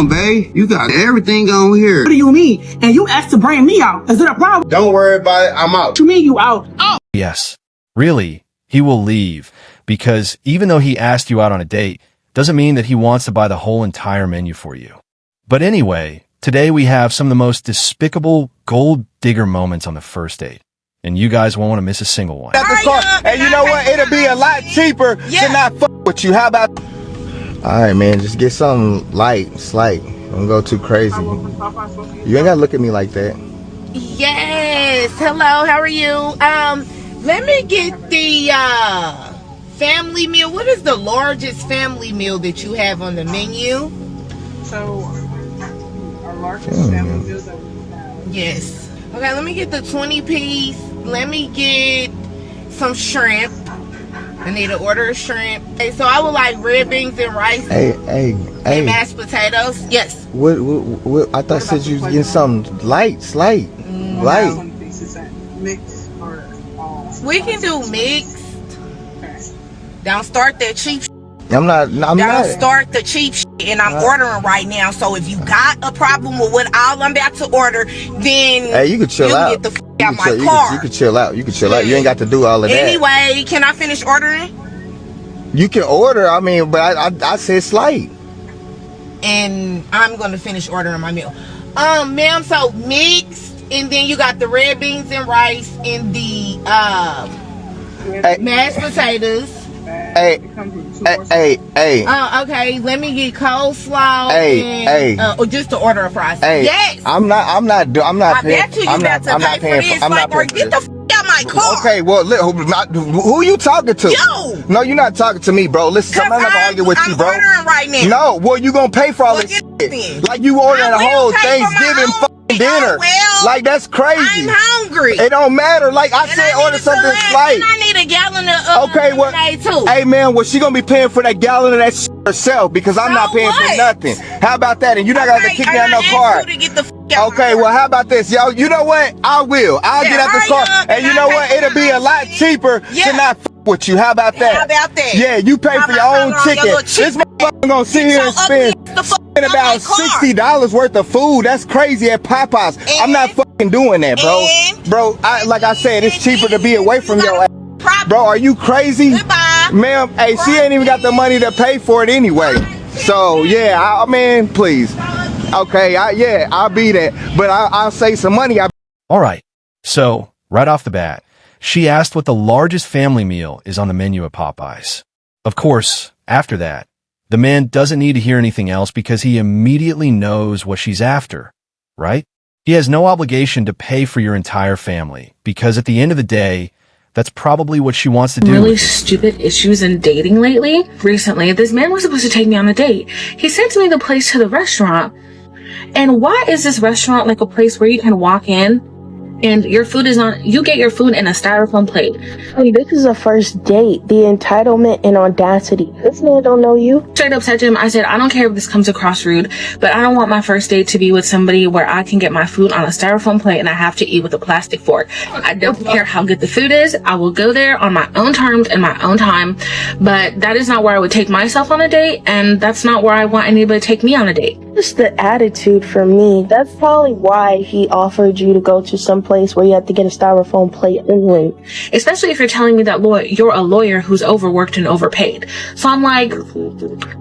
babe. You got everything on here. What do you mean? And you asked to bring me out. Is it a problem? Don't worry about it. I'm out. What you mean you out? Oh. Yes, really, he will leave because even though he asked you out on a date, doesn't mean that he wants to buy the whole entire menu for you. But anyway, today we have some of the most despicable gold digger moments on the first date. And you guys won't want to miss a single one. At the car, and you know what? It'll be a lot cheaper to not fuck with you. How about? All right, man. Just get something light, slight. Don't go too crazy. You ain't gotta look at me like that. Yes. Hello. How are you? Let me get the family meal. What is the largest family meal that you have on the menu? So, our largest family meal that we have. Yes. Okay, let me get the 20-piece. Let me get some shrimp. I need to order a shrimp. Okay, so I would like red beans and rice. Hey. Mashed potatoes. Yes. What? I thought said you was getting something light, slight, light. Mixed or We can do mixed. Don't start that cheap. I'm not. Don't start the cheap shit, and I'm ordering right now. So if you got a problem with what all I'm about to order, then hey, you can chill out. Get the f out my car. You can chill out. You can chill out. You ain't got to do all of that. Anyway, can I finish ordering? You can order. I mean, but I said slight. And I'm gonna finish ordering my meal. Ma'am, so mixed, and then you got the red beans and rice and the mashed potatoes. Hey. Okay. Let me get coleslaw. Or just to order a fries. Hey. Yes. I'm not. I bet you about to pay for this. Or get the f out my car. Okay. Well, who you talking to? You. No, you're not talking to me, bro. Listen, I'm not gonna argue with you, bro. I'm ordering right now. No. Well, you gonna pay for all this shit. Like you ordering a whole Thanksgiving fucking dinner. Like that's crazy. I'm hungry. It don't matter. Like I said, order something slight. And I need a gallon of lemonade too. Hey man, well she gonna be paying for that gallon of that shit herself because I'm not paying for nothing. How about that? And you're not gonna have to kick me out no car. Okay, well how about this, yo? You know what? I'll get out this car, and you know what? It'll be a lot cheaper to not with you. How about that? How about that? Yeah, you pay for your own ticket. This motherfucker gonna sit here and spend about $60 worth of food. That's crazy at Popeyes. I'm not fucking doing that, bro. Bro, like I said, it's cheaper to be away from your ass. Bro, are you crazy? Ma'am, hey, she ain't even got the money to pay for it anyway. So, yeah, I mean, please. Okay, I'll be there. But I'll save some money. All right. So, right off the bat, she asked what the largest family meal is on the menu at Popeyes. Of course, after that, the man doesn't need to hear anything else because he immediately knows what she's after, right? He has no obligation to pay for your entire family because at the end of the day, that's probably what she wants to do. Really stupid issues in dating lately. Recently, this man was supposed to take me on a date. He sent me the place to the restaurant. And why is this restaurant like a place where you can walk in and your food is on, you get your food in a styrofoam plate? Hey, this is a first date. The entitlement and audacity. This man don't know you. Straight up said to him, I said, I don't care if this comes across rude, but I don't want my first date to be with somebody where I can get my food on a styrofoam plate and I have to eat with a plastic fork. I don't care how good the food is. I will go there on my own terms and my own time, but that is not where I would take myself on a date, and that's not where I want anybody to take me on a date. Just the attitude for me. That's probably why he offered you to go to some place where you have to get a styrofoam plate only. Especially if you're telling me that you're a lawyer who's overworked and overpaid. So I'm like,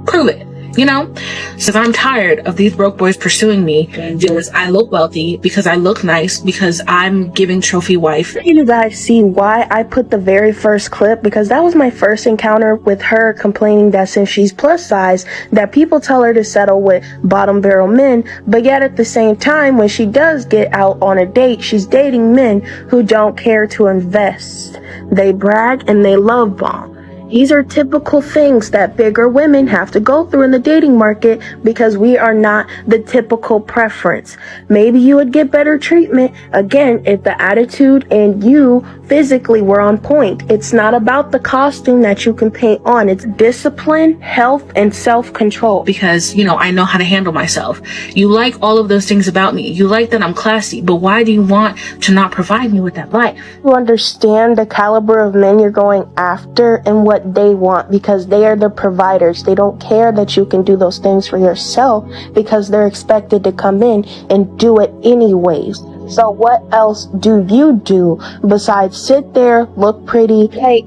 prove it. You know, since I'm tired of these broke boys pursuing me because I look wealthy, because I look nice, because I'm giving trophy wife. You guys see why I put the very first clip? Because that was my first encounter with her complaining that since she's plus size, that people tell her to settle with bottom barrel men, but yet at the same time, when she does get out on a date, she's dating men who don't care to invest. They brag and they love bomb. These are typical things that bigger women have to go through in the dating market because we are not the typical preference. Maybe you would get better treatment, again, if the attitude and you physically were on point. It's not about the costume that you can paint on. It's discipline, health, and self-control. Because, you know, I know how to handle myself. You like all of those things about me. You like that I'm classy, but why do you want to not provide me with that life? You understand the caliber of men you're going after and what what they want because they are the providers. They don't care that you can do those things for yourself because they're expected to come in and do it anyways. So what else do you do besides sit there, look pretty? Like,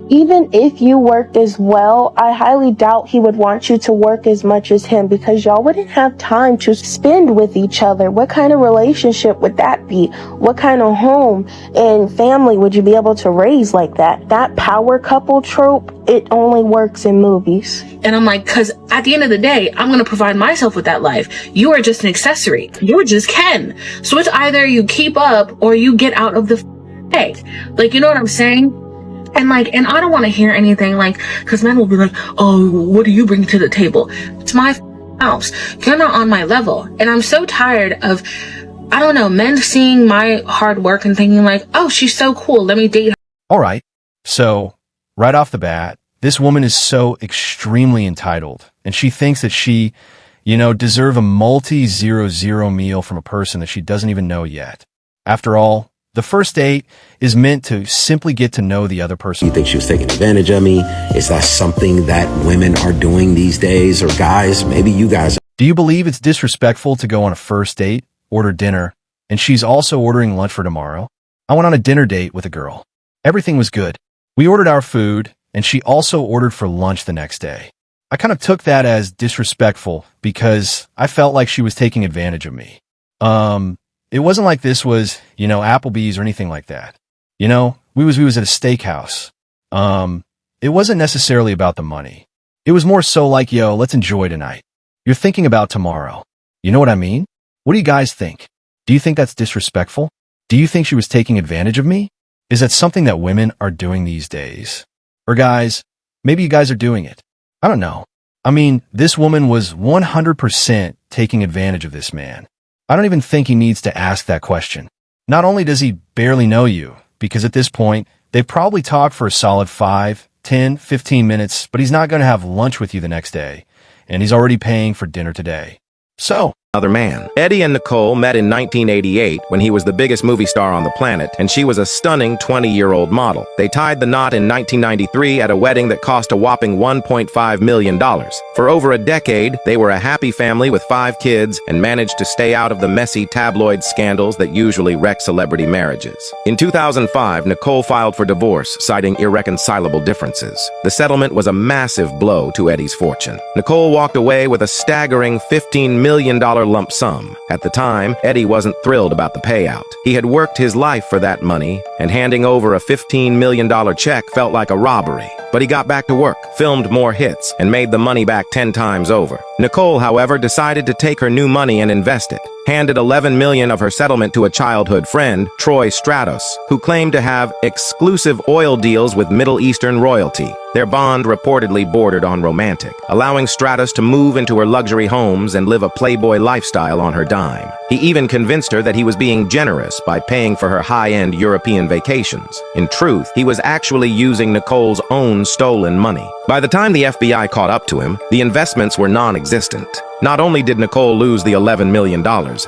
even if you worked as well, I highly doubt he would want you to work as much as him because y'all wouldn't have time to spend with each other. What kind of relationship would that be? What kind of home and family would you be able to raise like that? That power couple trope, it only works in movies. And I'm like, because at the end of the day, I'm going to provide myself with that life. You are just an accessory. You're just Ken. So it's either you keep up or you get out of the way. Like, you know what I'm saying? And and I don't want to hear anything because men will be like, oh, what do you bring to the table? It's my house. You're not on my level. And I'm so tired of, I don't know, men seeing my hard work and thinking oh, she's so cool. Let me date her. All right. So right off the bat, this woman is so extremely entitled and she thinks that she, deserve a multi-0-0 meal from a person that she doesn't even know yet. After all, the first date is meant to simply get to know the other person. You think she was taking advantage of me? Is that something that women are doing these days? Or guys, maybe you guys. Do you believe it's disrespectful to go on a first date, order dinner, and she's also ordering lunch for tomorrow? I went on a dinner date with a girl. Everything was good. We ordered our food, and she also ordered for lunch the next day. I kind of took that as disrespectful because I felt like she was taking advantage of me. It wasn't like this was, Applebee's or anything like that. We was at a steakhouse. It wasn't necessarily about the money. It was more so like, yo, let's enjoy tonight. You're thinking about tomorrow. You know what I mean? What do you guys think? Do you think that's disrespectful? Do you think she was taking advantage of me? Is that something that women are doing these days? Or guys, maybe you guys are doing it. I don't know. I mean, this woman was 100% taking advantage of this man. I don't even think he needs to ask that question. Not only does he barely know you, because at this point, they've probably talked for a solid 5, 10, 15 minutes, but he's not going to have lunch with you the next day, and he's already paying for dinner today. So, Other man. Eddie and Nicole met in 1988 when he was the biggest movie star on the planet, and she was a stunning 20-year-old model. They tied the knot in 1993 at a wedding that cost a whopping $1.5 million. For over a decade, they were a happy family with 5 kids and managed to stay out of the messy tabloid scandals that usually wreck celebrity marriages. In 2005, Nicole filed for divorce, citing irreconcilable differences. The settlement was a massive blow to Eddie's fortune. Nicole walked away with a staggering $15 million lump sum. At the time, Eddie wasn't thrilled about the payout. He had worked his life for that money, and handing over a $15 million check felt like a robbery. But he got back to work, filmed more hits, and made the money back 10 times over. Nicole, however, decided to take her new money and invest it. Handed $11 million of her settlement to a childhood friend, Troy Stratos, who claimed to have exclusive oil deals with Middle Eastern royalty. Their bond reportedly bordered on romantic, allowing Stratos to move into her luxury homes and live a playboy lifestyle on her dime. He even convinced her that he was being generous by paying for her high-end European vacations. In truth, he was actually using Nicole's own stolen money. By the time the FBI caught up to him, the investments were non-existent. Not only did Nicole lose the $11 million,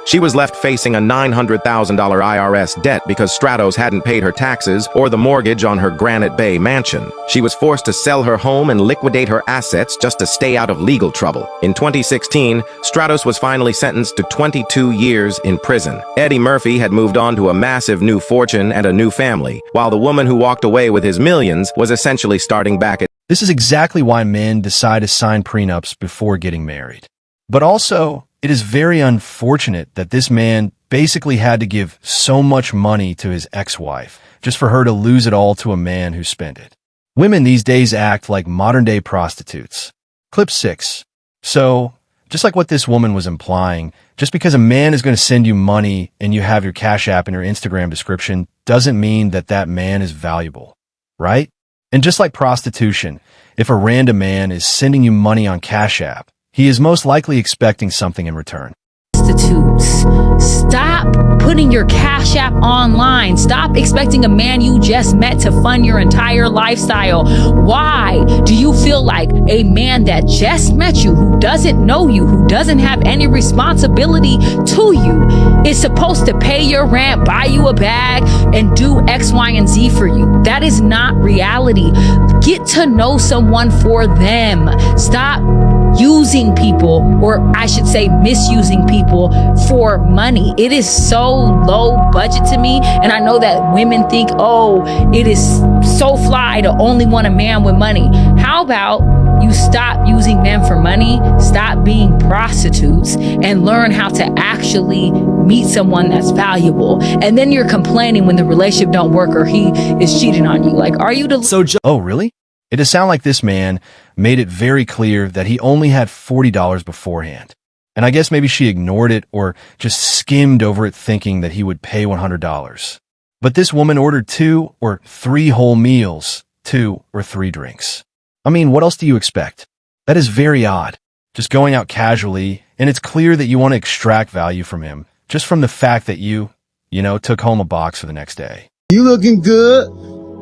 she was left facing a $900,000 IRS debt because Stratos hadn't paid her taxes or the mortgage on her Granite Bay mansion. She was forced to sell her home and liquidate her assets just to stay out of legal trouble. In 2016, Stratos was finally sentenced to 22 years in prison. Eddie Murphy had moved on to a massive new fortune and a new family, while the woman who walked away with his millions was essentially starting back at. This is exactly why men decide to sign prenups before getting married. But also, it is very unfortunate that this man basically had to give so much money to his ex-wife just for her to lose it all to a man who spent it. Women these days act like modern-day prostitutes. Clip 6. So, just like what this woman was implying, just because a man is going to send you money and you have your Cash App in your Instagram description doesn't mean that that man is valuable, right? And just like prostitution, if a random man is sending you money on Cash App, he is most likely expecting something in return. To prostitutes. Stop putting your Cash App online. Stop expecting a man you just met to fund your entire lifestyle. Why do you feel like a man that just met you, who doesn't know you, who doesn't have any responsibility to you, is supposed to pay your rent, buy you a bag, and do X, Y, and Z for you? That is not reality. Get to know someone for them. Stop using people, or I should say misusing people for money. It is so low budget to me, and I know that women think, oh, it is so fly to only want a man with money. How about you stop using men for money, stop being prostitutes, and learn how to actually meet someone that's valuable? And then you're complaining when the relationship don't work or he is cheating on you. Like, are you Oh, really? It does sound like this man made it very clear that he only had $40 beforehand. And I guess maybe she ignored it or just skimmed over it thinking that he would pay $100. But this woman ordered 2 or 3 whole meals, 2 or 3 drinks. I mean, what else do you expect? That is very odd. Just going out casually, and it's clear that you want to extract value from him, just from the fact that you took home a box for the next day. You looking good.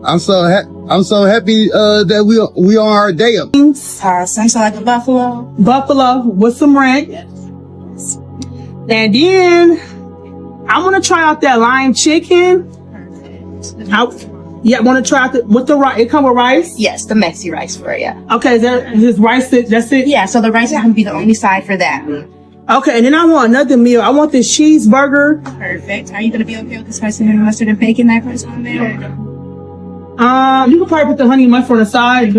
I'm so happy that we on our day up. Sounds like a buffalo. Buffalo with some ranch. And then I want to try out that lime chicken. Want to try out with the rice. It come with rice? Yes, the Mexi rice for you. Okay, is rice, that's it? Yeah, so the rice is going to be the only side for that. Okay, and then I want another meal. I want this cheeseburger. Perfect. Are you going to be okay with the spicy honey mustard and bacon that goes on there? You can probably put the honey mustard on the side.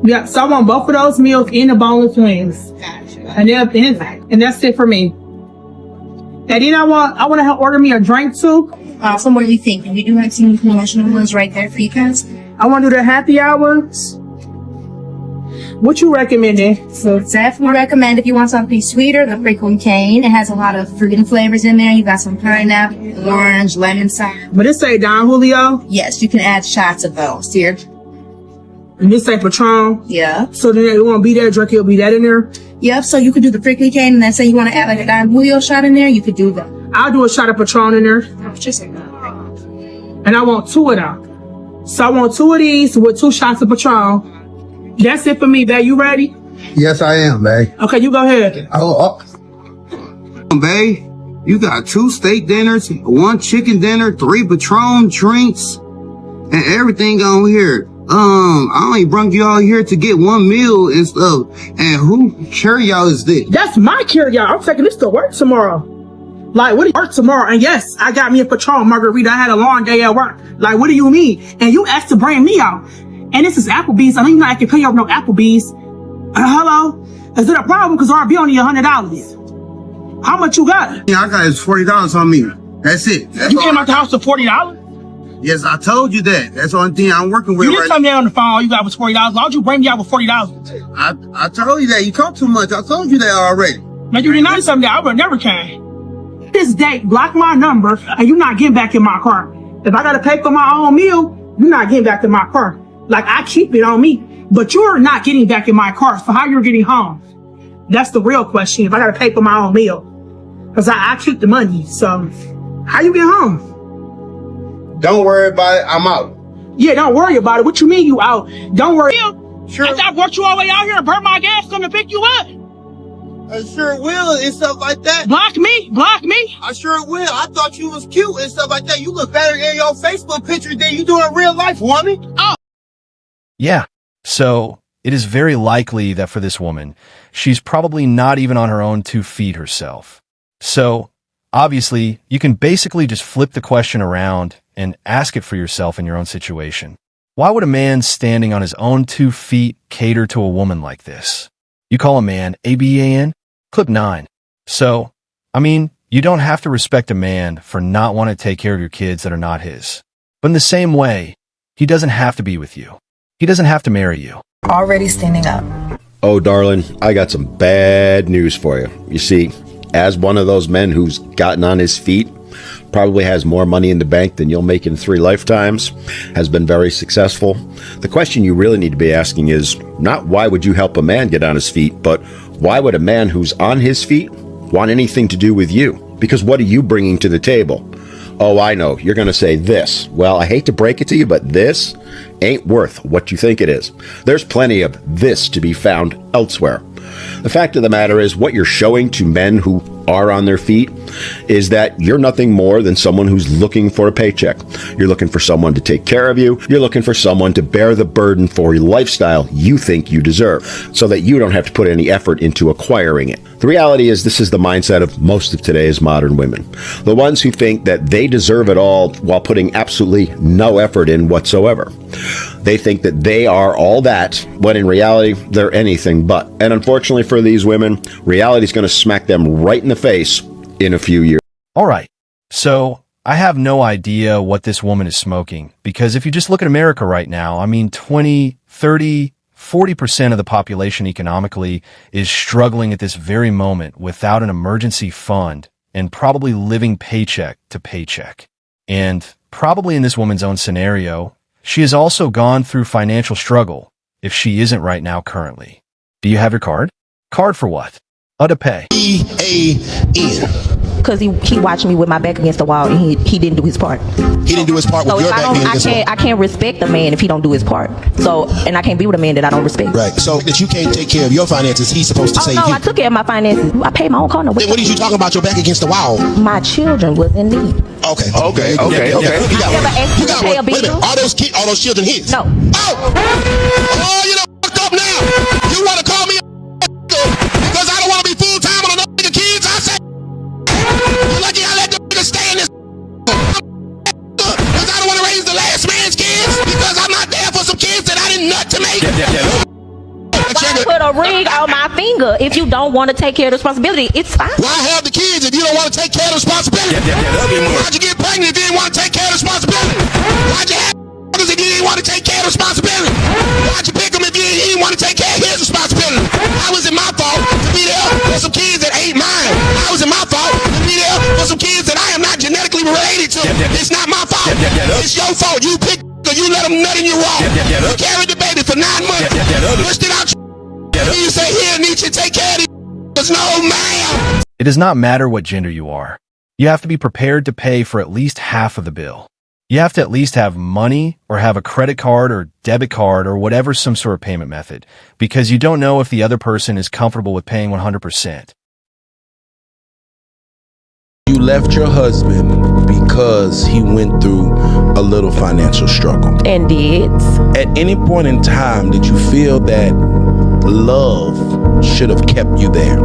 Yeah, so I want both of those meals in the boneless wings. Gotcha. And that's it for me. And then I want to order me a drink too. Awesome. What do you think? We do have some promotional ones right there for you guys. I want to do the happy hour. What you recommending? So definitely recommend if you want something sweeter, the prickly cane. It has a lot of fruit and flavors in there. You got some pineapple, orange, lemon cider. But it say Don Julio? Yes, you can add shots of those here. And this say Patron? Yeah. So then it won't be that drink, it'll be that in there? Yep, so you could do the prickly cane and then say you want to add like a Don Julio shot in there, you could do that. I'll do a shot of Patron in there. Just and I want 2 of them. So I want 2 of these with 2 shots of Patron. That's it for me, babe. You ready? Yes, I am, babe. Okay, you go ahead. Babe, you got 2 steak dinners, 1 chicken dinner, 3 Patron drinks, and everything on here. I only brought you all here to get 1 meal and stuff. And who carry-out is this? That's my carry-out. I'm taking this to work tomorrow. Like, what do you work tomorrow? And yes, I got me a Patron margarita. I had a long day at work. Like, what do you mean? And you asked to bring me out. And this is Applebee's. I know you're not can pay over no Applebee's. Hello? Is it a problem? Because RB only $100. How much you got? Yeah, I got is $40 on me. That's it. That's you came out the house with $40? Yes, I told you that. That's the only thing I'm working with. You didn't tell me on the phone all you got was $40. Why don't you bring me out with $40? I told you that. You talk too much. I told you that already. Man, you did not tell me that. I would never came. This date, block my number, and you're not getting back in my car. If I gotta pay for my own meal, you're not getting back in my car. Like, I keep it on me, but you're not getting back in my car. So how you're getting home? That's the real question. If I gotta pay for my own meal, because I keep the money. So how you get home? Don't worry about it. I'm out. Yeah, don't worry about it. What you mean you out? Don't worry. Sure. I brought you all the way out here and burnt my gas come to pick you up. I sure will and stuff like that. Block me. I sure will. I thought you was cute and stuff like that. You look better in your Facebook picture than you do in real life, woman. Oh. Yeah, so it is very likely that for this woman, she's probably not even on her own 2 feet herself. So, obviously, you can basically just flip the question around and ask it for yourself in your own situation. Why would a man standing on his own 2 feet cater to a woman like this? You call a man ABAN? Clip 9. So, I mean, you don't have to respect a man for not wanting to take care of your kids that are not his. But in the same way, he doesn't have to be with you. He doesn't have to marry you. Already standing up. Oh, darling, I got some bad news for you. You see, as one of those men who's gotten on his feet, probably has more money in the bank than you'll make in 3 lifetimes, has been very successful, the question you really need to be asking is not why would you help a man get on his feet, but why would a man who's on his feet want anything to do with you. Because what are you bringing to the table? Oh, I know. You're going to say this. Well, I hate to break it to you, but this ain't worth what you think it is. There's plenty of this to be found elsewhere. The fact of the matter is, what you're showing to men who are on their feet is that you're nothing more than someone who's looking for a paycheck. You're looking for someone to take care of you. You're looking for someone to bear the burden for your lifestyle you think you deserve, so that you don't have to put any effort into acquiring it. The reality is, this is the mindset of most of today's modern women. The ones who think that they deserve it all while putting absolutely no effort in whatsoever. They think that they are all that, when in reality, they're anything but. And unfortunately for these women, reality is going to smack them right in the face in a few years. All right. So I have no idea what this woman is smoking, because if you just look at America right now, I mean, 20, 30, 40% of the population economically is struggling at this very moment without an emergency fund and probably living paycheck to paycheck. And probably in this woman's own scenario, she has also gone through financial struggle if she isn't right now currently. Do you have your card? Card for what? To pay. EAN. Because he watched me with my back against the wall and he didn't do his part. He didn't do his part with your back against the wall. I can't respect a man if he don't do his part. So, and I can't be with a man that I don't respect. Right. So that you can't take care of your finances, he's supposed to say no, I took care of my finances. I paid my own car. No, then what are you talking about your back against the wall? My children was in need. Okay. You got one. Pay a bill? All those children his? No. Oh, you done fucked up now. You want to call me because I don't want to be full time on another nigga kids? I say, you're lucky I let the nigga stay in this because I don't want to raise the last man's kids because I'm not there for some kids that I didn't nut to make. Why put a ring on my finger if you don't want to take care of the responsibility? It's fine. Why have the kids if you don't want to take care of the responsibility? Why'd you get pregnant if you didn't want to take care of the responsibility? Why'd you have if you didn't want to take care of the responsibility? Why'd you pick him if you didn't want to take care of his responsibility? How is it my fault to be there for some kids that ain't mine? How is it my fault to be there for some kids that I am not genetically related to? It's not my fault. It's your fault. You picked or you let them nut in your wall. You carried the baby for 9 months. Pushed it out. You say, here, Nietzsche, take care of these. No, ma'am. It does not matter what gender you are. You have to be prepared to pay for at least half of the bill. You have to at least have money or have a credit card or debit card or whatever some sort of payment method, because you don't know if the other person is comfortable with paying 100%. You left your husband because he went through a little financial struggle. And did. At any point in time, did you feel that love should have kept you there?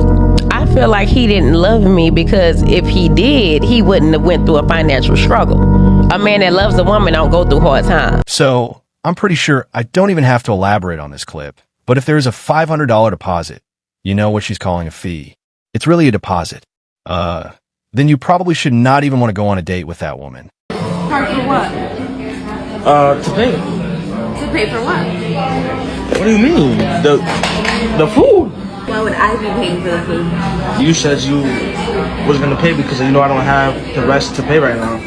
I feel like he didn't love me because if he did, he wouldn't have went through a financial struggle. A man that loves a woman don't go through hard times. So I'm pretty sure I don't even have to elaborate on this clip, but if there's a $500 deposit, you know what she's calling a fee. It's really a deposit. Then you probably should not even want to go on a date with that woman. Card for what? To pay. To pay for what? What do you mean? The food. Why would I be paying for the food? You said you was gonna pay because you know I don't have the rest to pay right now.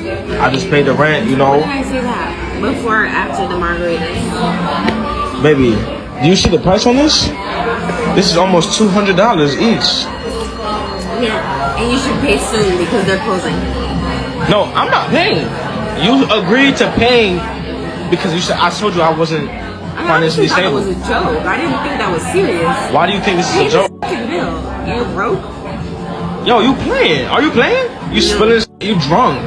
I just paid the rent, you know. When did I say that? Before or after the margaritas? Baby, do you see the price on this? This is almost $200 each. Yeah, and you should pay soon because they're closing. No, I'm not paying. You agreed to paying because you said I told you I wasn't financially I thought it stable. was a joke. I didn't think that was serious. Why do you think this is a joke? Pay the bill. You're broke. Yo, you playing? Are you playing? You spilling? You drunk?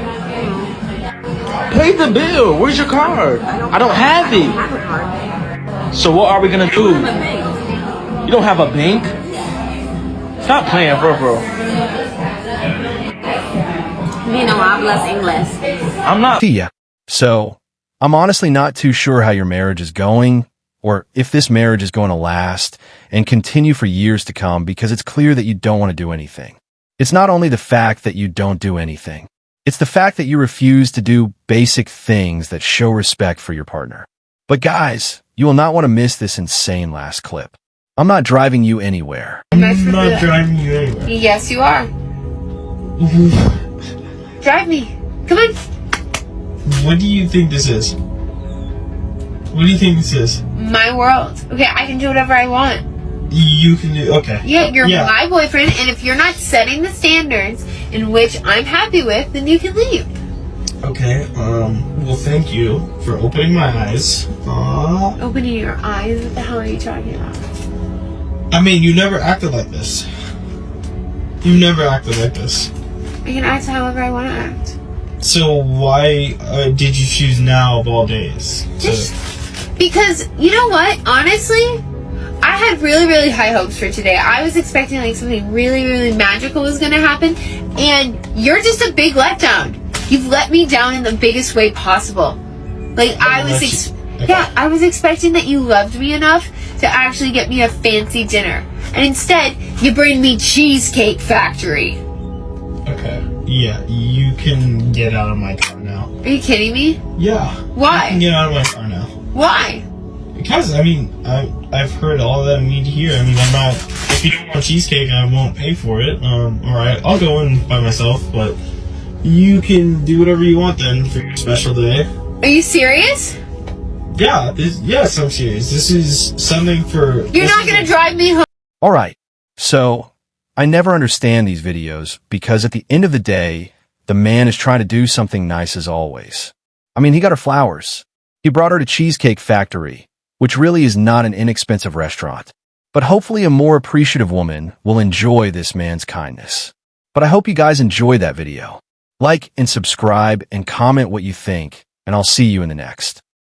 Pay the bill. Where's your card? I don't have it. I don't have a card. So what are we gonna do? I don't have a bank. You don't have a bank? Stop playing, bro. Me no hablas inglés. I'm not. Yeah. So I'm honestly not too sure how your marriage is going, or if this marriage is going to last and continue for years to come, because it's clear that you don't want to do anything. It's not only the fact that you don't do anything. It's the fact that you refuse to do basic things that show respect for your partner. But guys, you will not want to miss this insane last clip. I'm not driving you anywhere. I'm not driving you anywhere. Yes, you are. Drive me. Come on. What do you think this is? What do you think this is? My world. Okay, I can do whatever I want. You can do, okay. Yeah, you're my boyfriend, and if you're not setting the standards in which I'm happy with, then you can leave. Okay, well, thank you for opening my eyes. Opening your eyes? What the hell are you talking about? I mean, you never acted like this. You never acted like this. I can act however I want to act. So why did you choose now of all days? Because, you know what? Honestly, I had really, really high hopes for today. I was expecting like something really, really magical was going to happen, and you're just a big letdown. You've let me down in the biggest way possible. Like, I was expecting that you loved me enough to actually get me a fancy dinner. And instead, you bring me Cheesecake Factory. Okay. Yeah, you can get out of my car now. Are you kidding me? Yeah. Why? You can get out of my car now. Why? Because, I mean, I've heard all that I need to hear. I mean, I'm not... If you don't want cheesecake, I won't pay for it. Alright, I'll go in by myself, but... You can do whatever you want then for your special day. Are you serious? Yeah, yes, I'm serious. This is something for... You're not going to drive me home. Alright, so I never understand these videos because at the end of the day, the man is trying to do something nice as always. I mean, he got her flowers. He brought her to Cheesecake Factory, which really is not an inexpensive restaurant. But hopefully a more appreciative woman will enjoy this man's kindness. But I hope you guys enjoy that video. Like and subscribe and comment what you think, and I'll see you in the next.